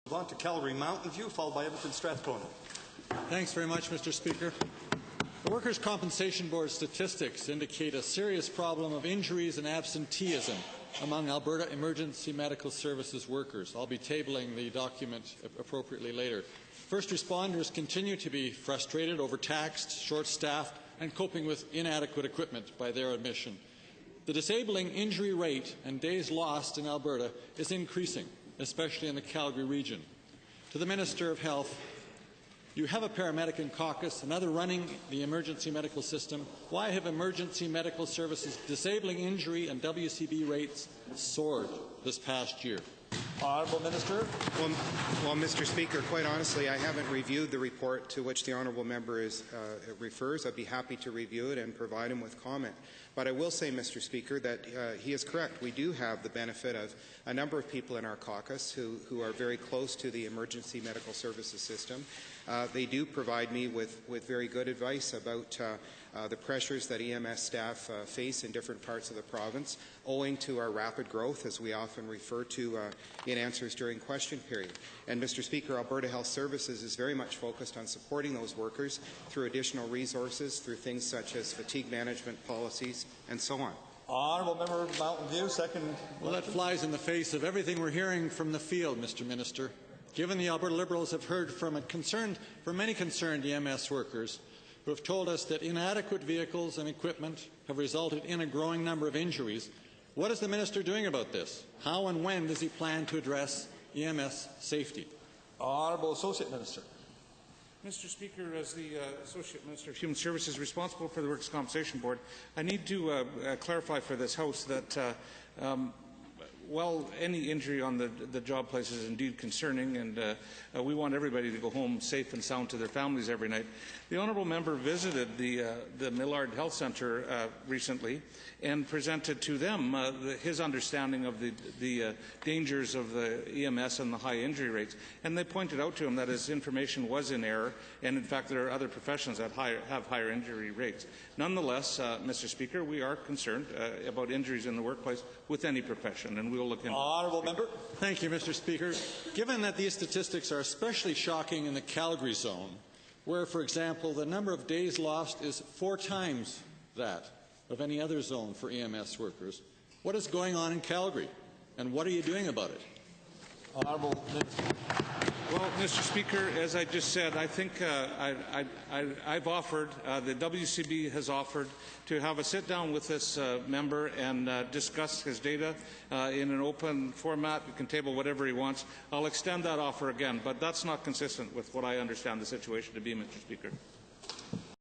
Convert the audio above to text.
Move on to Calgary Mountain View, followed by Edmonton Strathcona. Thanks very much, Mr. Speaker. The Workers' Compensation Board statistics indicate a serious problem of injuries and absenteeism among Alberta Emergency Medical Services workers. I'll be tabling the document appropriately later. First responders continue to be frustrated, overtaxed, short-staffed, and coping with inadequate equipment by their admission. The disabling injury rate and days lost in Alberta is increasing, especially in the Calgary region. To the Minister of Health, you have a paramedic in caucus, another running the emergency medical system. Why have emergency medical services disabling injury and WCB rates soared this past year? Honourable Minister. Well, Mr. Speaker, quite honestly, I haven't reviewed the report to which the honourable member refers. I'd be happy to review it and provide him with comment. But I will say, Mr. Speaker, that he is correct. We do have the benefit of a number of people in our caucus who are very close to the emergency medical services system. They do provide me with very good advice about the pressures that EMS staff face in different parts of the province, owing to our rapid growth, as we often refer to in answers during question period. And, Mr. Speaker, Alberta Health Services is very much focused on supporting those workers through additional resources, through things such as fatigue management policies, and so on. Honourable Member of Mountain View, second. Well, that flies in the face of everything we're hearing from the field, Mr. Minister. Given the Alberta Liberals have heard from many concerned EMS workers who have told us that inadequate vehicles and equipment have resulted in a growing number of injuries, what is the Minister doing about this? How and when does he plan to address EMS safety? Honourable Associate Minister. Mr. Speaker, as the Associate Minister of Human Services responsible for the Workers' Compensation Board, I need to clarify for this House that while any injury on the job place is indeed concerning, and we want everybody to go home safe and sound to their families every night, the honourable member visited the Millard Health Centre recently and presented to them his understanding of the dangers of the EMS and the high injury rates. And they pointed out to him that his information was in error, and in fact there are other professions that have higher injury rates. Nonetheless, Mr. Speaker, we are concerned about injuries in the workplace with any profession, and we will look into it. Honourable Member. Thank you, Mr. Speaker. Given that these statistics are especially shocking in the Calgary zone, where, for example, the number of days lost is 4 times that of any other zone for EMS workers, what is going on in Calgary, and what are you doing about it? Honourable Minister. Well, Mr. Speaker, as I just said, I think I've offered, the WCB has offered, to have a sit-down with this member and discuss his data in an open format. He can table whatever he wants. I'll extend that offer again, but that's not consistent with what I understand the situation to be, Mr. Speaker.